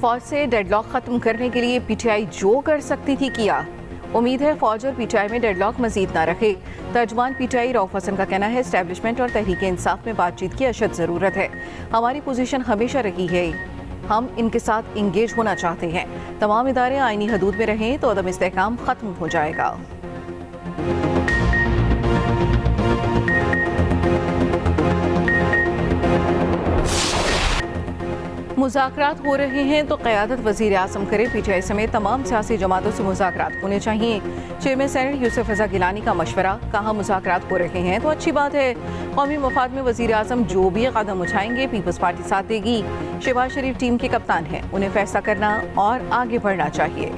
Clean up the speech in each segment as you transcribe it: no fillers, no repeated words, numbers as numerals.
फौज से डेडलॉक खत्म करने के लिए पीटीआई जो कर सकती थी किया। उम्मीद है फौज और पीटीआई में डेडलॉक मजीद ना रखे। तर्जुमान पीटीआई रऊफ हसन का कहना है एस्टेब्लिशमेंट और तहरीक इंसाफ में बातचीत की अशद ज़रूरत है। हमारी पोजीशन हमेशा रही है, हम इनके साथ इंगेज होना चाहते हैं। तमाम इदारे आईनी हदूद में रहें तो अदम इस्तेहकाम खत्म हो जाएगा। मुज़ाकरात हो रहे हैं तो क़यादत वज़ीर आज़म करे। पीटीआई समेत तमाम सियासी जमातों से मुज़ाकरात होने चाहिए। चेयरमैन सेनेट यूसुफ रज़ा गिलानी का मशवरा। कहा मुज़ाकरात हो रहे हैं तो अच्छी बात है। कौमी मफाद में वज़ीर आज़म जो भी कदम उठाएंगे पीपल्स पार्टी साथ देगी। शहबाज शरीफ टीम के कप्तान हैं, उन्हें फैसला करना और आगे बढ़ना चाहिए।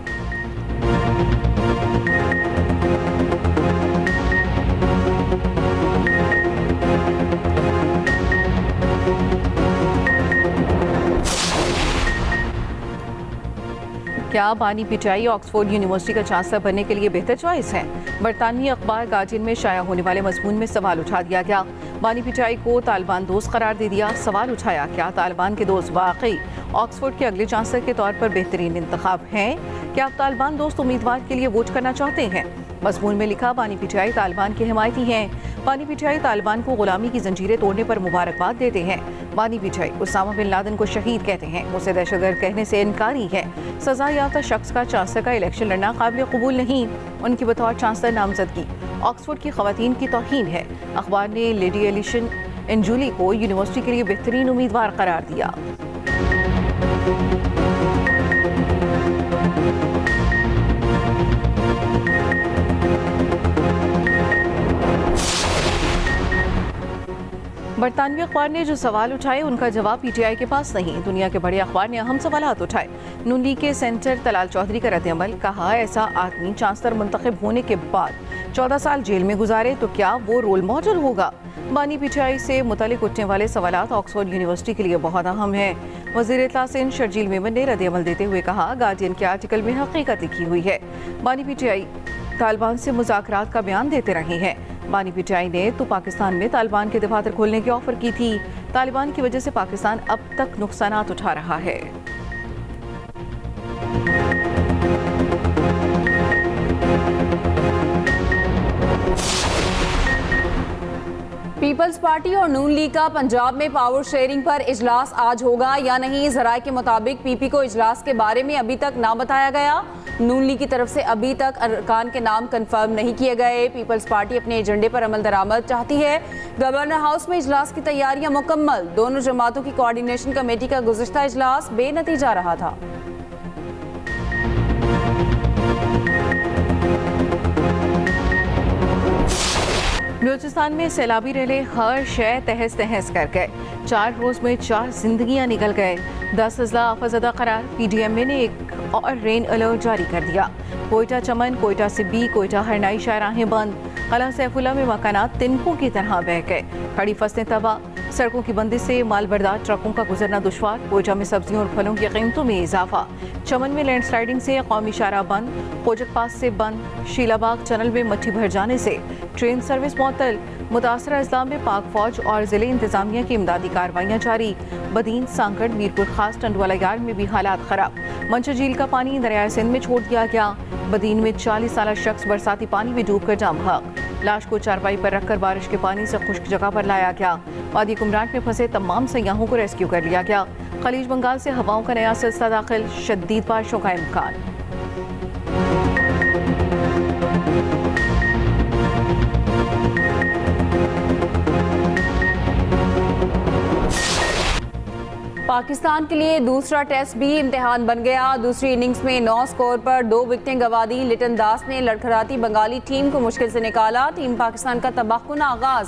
क्या बानी पीटीआई ऑक्सफोर्ड यूनिवर्सिटी का चांसलर बनने के लिए बेहतर चॉइस है? बरतानवी अखबार गार्जियन में शाया होने वाले मजमून में सवाल उठा दिया गया। बानी पीटीआई को तालिबान दोस्त करार दे दिया। सवाल उठाया, क्या तालिबान के दोस्त वाकई ऑक्सफोर्ड के अगले चांसलर के तौर पर बेहतरीन इंतखाब हैं? क्या आप तालिबान दोस्त उम्मीदवार के लिए वोट करना चाहते हैं? मजमून में लिखा, बानी पीटीआई तालिबान के हिमायती हैं। बानी पीटीआई तालिबान को गुलामी की जंजीरें तोड़ने पर मुबारकबाद देते हैं। बानी पीटीआई उसामा बिन लादेन को शहीद कहते हैं, उसे दहशतगर्द कहने से इनकारी है। सजा याफ्ता शख्स का चांसलर का इलेक्शन लड़ना काबिल कबूल नहीं। उनकी बतौर चांसलर नामजदगी ऑक्सफोर्ड की खवातीन की तौहीन है। अखबार ने लेडी एलिशन एंजुली को यूनिवर्सिटी के लिए बेहतरीन उम्मीदवार करार दिया। बरतानवी अखबार ने जो सवाल उठाए उनका जवाब पीटीआई के पास नहीं। दुनिया के बड़े अखबार ने अहम सवालात उठाए। नून लीग के सेंटर तलाल चौधरी का रद्द-ए-अमल। कहा, ऐसा आदमी चांसलर मुंतखब होने के बाद 14 साल जेल में गुजारे तो क्या वो रोल मॉडल होगा? बानी पीटीआई से मुतालिक उठने वाले सवालात ऑक्सफोर्ड यूनिवर्सिटी के लिए बहुत अहम है। वज़ीर इत्तला सिंध शर्जील मेमन ने रद्द-ए-अमल देते हुए कहा, गार्डियन के आर्टिकल में हकीकत लिखी हुई है। बानी पीटीआई तालिबान से मुज़ाकरात का बयान देते रहे हैं। बानी पीटीआई ने तो पाकिस्तान में तालिबान के दफातर खोलने की ऑफर की थी। तालिबान की वजह से पाकिस्तान अब तक नुकसानात उठा रहा है। पीपल्स पार्टी और नून लीग का पंजाब में पावर शेयरिंग पर इजलास आज होगा या नहीं? जराये के मुताबिक पीपी को इजलास के बारे में अभी तक ना बताया गया। नून लीग की तरफ से अभी तक अरकान के नाम कंफर्म नहीं किए गए। पीपल्स पार्टी अपने एजेंडे पर अमल दरामद चाहती है। गवर्नर हाउस में इजलास की तैयारियां मुकम्मल। दोनों जमातों की कोऑर्डिनेशन कमेटी का गुज़िश्ता इजलास बेनतीजा रहा था। बलूचिस्तान में सैलाबी रैले हर शय तहस तहस कर गए। 4 रोज में 4 जिंदगियां निकल गए। 10 अजला आफतज़दा करार। पीडीएमए ने एक और रेन अलर्ट जारी कर दिया। कोयटा चमन, कोयटा सिब्बी, कोयटा हरनाई शाहराहें बंद। कला सैफुल्ला में मकानात तिनकों की तरह बह गए। खड़ी फसलें तबाह। सड़कों की बंदी से मालबरदार ट्रकों का गुजरना दुश्वार। कोयटा में सब्जियों और फलों की कीमतों में इजाफा। चमन में लैंडस्लाइडिंग से कौमी शाहराह बंद। खोजक पास से बंद। शीलाबाग चैनल में मट्टी भर जाने से ट्रेन सर्विस मुअत्तल। मुतासरा अजला में पाक फौज और जिले इंतजामिया की इमदादी कार्रवाइयाँ जारी। बदीन, सांगड़, मीरपुर खास, टंडवाला यार्ड में भी हालात खराब। मंचर झील का पानी दरियाए सिंध में छोड़ दिया गया। बदीन में 40 साल शख्स बरसाती पानी में डूबकर जाम बहक। लाश को चारपाई पर रखकर बारिश के पानी से खुश्क जगह पर लाया गया। वादी कुमराट में फंसे तमाम सयाहों को रेस्क्यू कर लिया गया। खलीज बंगाल से हवाओं का नया सिलसिला दाखिल। शदीद बारिशों का इम्कान। पाकिस्तान के लिए दूसरा टेस्ट भी इम्तिहान बन गया। दूसरी इनिंग्स में 9 स्कोर पर 2 विकेटें गंवा दी। लिटन दास ने लड़खड़ाती बंगाली टीम को मुश्किल से निकाला। टीम पाकिस्तान का तबाहकुन आगाज।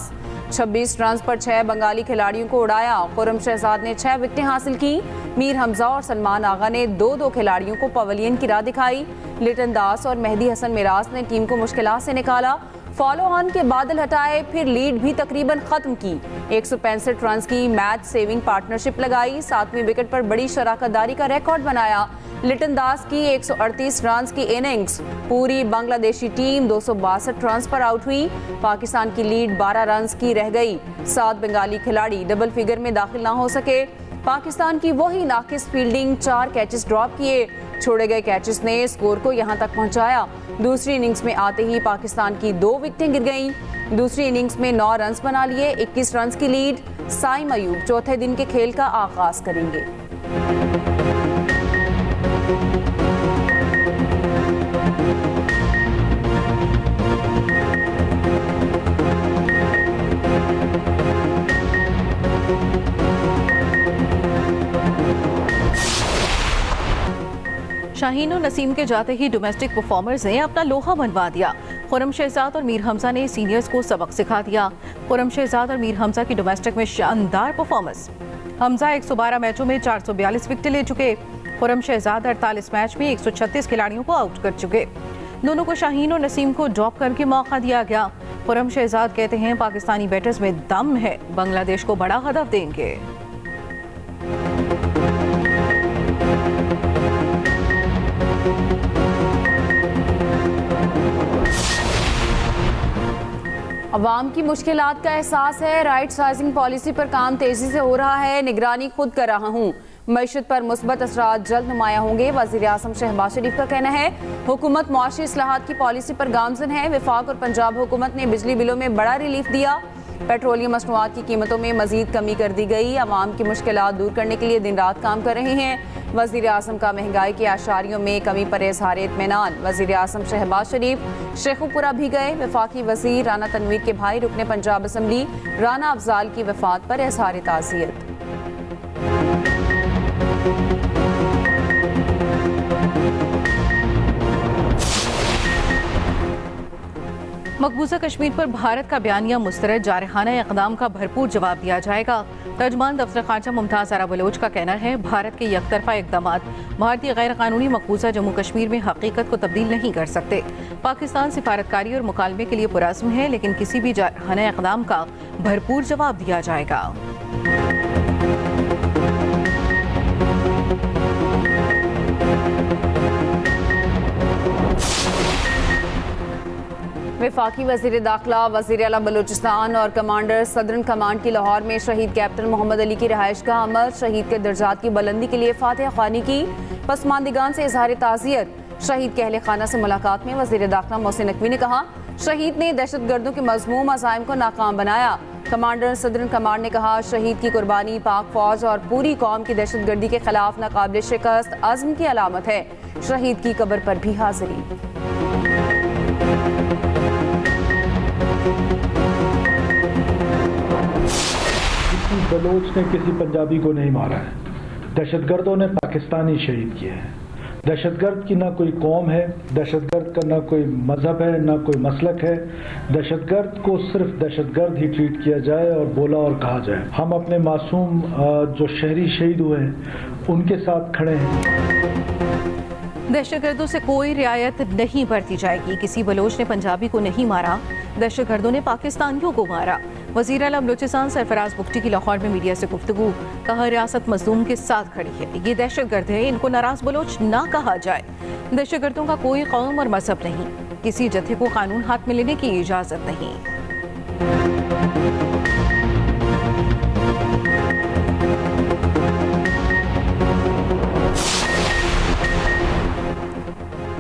26 रन पर 6 बंगाली खिलाड़ियों को उड़ाया। खुर्रम शहजाद ने 6 विकेटें हासिल की। मीर हमजा और सलमान आगा ने 2-2 खिलाड़ियों को पवेलियन की राह दिखाई। लिटन दास और मेहदी हसन मिराज ने टीम को मुश्किलात से निकाला। फॉलो ऑन के बादल हटाए, फिर लीड भी तकरीबन खत्म की। 165 रन की मैच सेविंग पार्टनरशिप लगाई। 7वीं विकेट पर बड़ी शराकतदारी का रिकॉर्ड बनाया। लिटन दास की 138 रन की इनिंग्स। पूरी बांग्लादेशी टीम 262 रन पर आउट हुई। पाकिस्तान की लीड 12 रन की रह गई। 7 बंगाली खिलाड़ी डबल फिगर में दाखिल ना हो सके। पाकिस्तान की वही नाकिस फील्डिंग, 4 कैचेस ड्रॉप किए। छोड़े गए कैचेस ने स्कोर को यहां तक पहुंचाया। दूसरी इनिंग्स में आते ही पाकिस्तान की 2 विकेटें गिर गईं। दूसरी इनिंग्स में 9 रन बना लिए, 21 रन की लीड। साइम अयूब चौथे दिन के खेल का आगाज करेंगे। शाहीन और नसीम के जाते ही डोमेस्टिक परफॉर्मर्स ने अपना लोहा मनवा दिया। खुरम शहजाद और मीर हमजा ने सीनियर्स को सबक सिखा दिया। खुरम शहजाद और मीर हमजा की डोमेस्टिक में शानदार परफॉर्मेंस। हमजा 112 मैचों में 442 विकेट ले चुके। खुरम शहजाद 48 मैच में 136 खिलाड़ियों को आउट कर चुके। दोनों को शाहीन और नसीम को ड्रॉप करके मौका दिया गया। खुरम शहजाद कहते हैं पाकिस्तानी बैटर्स में दम है, बांग्लादेश को बड़ा हदफ देंगे। अवाम की मुश्किलात का एहसास है, राइट साइजिंग पॉलिसी पर काम तेजी से हो रहा है, निगरानी खुद कर रहा हूँ। मईशत पर मुस्बत असरात जल्द नुमाया होंगे, वज़ीर आज़म शहबाज शरीफ का कहना है। हुकूमत मुआशी इस्लाहात की पॉलिसी पर गामजन है। वफाक और पंजाब हुकूमत ने बिजली बिलों में बड़ा रिलीफ दिया। पेट्रोलियम मसनूआत की कीमतों में मजीद कमी कर दी गई। अवाम की मुश्किलात दूर करने के लिए दिन रात काम कर रहे हैं। वज़ीर आज़म का महंगाई के आशारियों में कमी पर इज़हार इत्मीनान। वज़ीर आज़म शहबाज शरीफ शेखुपुरा भी गए। वफाकी वज़ीर राना तनवीर के भाई रुकने पंजाब असम्बली राना अफजाल की वफात पर इज़हार ताज़ियत। मकबूजा कश्मीर पर भारत का बयानिया मुस्तरद, जारहाना इक़दाम का भरपूर जवाब दिया जाएगा। तर्जमान दफ्तर खारजा मुमताज़ आरा बलोच का कहना है भारत के यकतरफा इक़दामात भारतीय गैर कानूनी मकबूजा जम्मू कश्मीर में हकीकत को तब्दील नहीं कर सकते। पाकिस्तान सिफारतकारी और मुकालमे के लिए पुरज़्म है, लेकिन किसी भी जारहाना इक़दाम का भरपूर जवाब दिया जाएगा। वफाकी वज़ीर दाखिला, वज़ीर आला बलूचिस्तान और कमांडर सदर्न कमांड की लाहौर में शहीद कैप्टन मोहम्मद अली की रहायश का अमल। शहीद के दर्जात की बुलंदी के लिए फातिहा ख्वानी की। पसमानदिगान से इज़हार ताज़ियत। शहीद के अहले खाना से मुलाकात में वज़ीर दाखिला मोहसिन नकवी ने कहा शहीद ने दहशतगर्दों के मज़मूम अज़ाइम को नाकाम बनाया। कमांडर सदर्न कमांड ने कहा शहीद की कुर्बानी पाक फौज और पूरी कौम की दहशतगर्दी के खिलाफ नाकाबिल शिकस्त अज़्म की अलामत है। शहीद की कब्र पर भी हाज़िरी। बलोच ने किसी पंजाबी को नहीं मारा है, दहशतगर्दों ने पाकिस्तानी शहीद किए हैं। दहशतगर्द की ना कोई कौम है, दहशतगर्द का ना कोई मजहब है, ना कोई मसलक है। दहशतगर्द को सिर्फ दहशतगर्द ही ट्रीट किया जाए और बोला और कहा जाए। हम अपने मासूम जो शहरी शहीद हुए हैं उनके साथ खड़े हैं। दहशतगर्दों से कोई रियायत नहीं बरती जाएगी। किसी बलोच ने पंजाबी को नहीं मारा, दहशतगर्दों ने पाकिस्तानियों को मारा। वज़ीर आला बलूचिस्तान सरफराज बुख्ती की लाहौर में मीडिया से गुफ्तगू। कहा रियासत मजलूम के साथ खड़ी है, ये दहशतगर्द है, इनको नाराज बलोच ना कहा जाए। दहशतगर्दों का कोई कौम और मजहब नहीं, किसी जत्थे को कानून हाथ में लेने की इजाजत नहीं।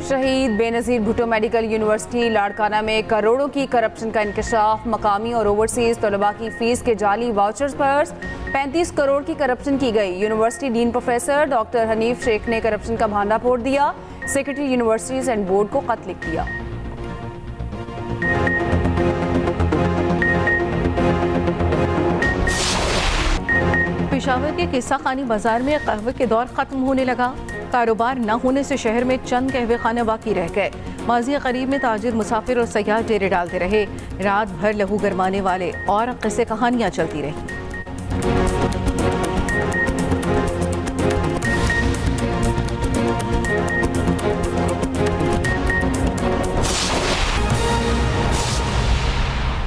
शहीद बेनज़ीर भुट्टो मेडिकल यूनिवर्सिटी लाड़काना में करोड़ों की करप्शन का इंकशाफ। मकामी और ओवरसीज तलबा की फीस के जाली वाउचर्स पर 35 करोड़ की करप्शन की गई। University dean professor doctor Hanif Shaikh ने करप्शन का भांडा फोड़ दिया। सेक्रेटरी यूनिवर्सिटीज एंड बोर्ड को खत लिख दिया। पेशावर के किस्सा खानी बाजार में कहवे के दौर खत्म होने लगा। कारोबार न होने से शहर में चंद कहवे खाने बाकी रह गए। माजी करीब में ताजिर, मुसाफिर और सयाह डेरे डालते रहे। रात भर लहू गरमाने वाले और किस्से कहानियां चलती रही।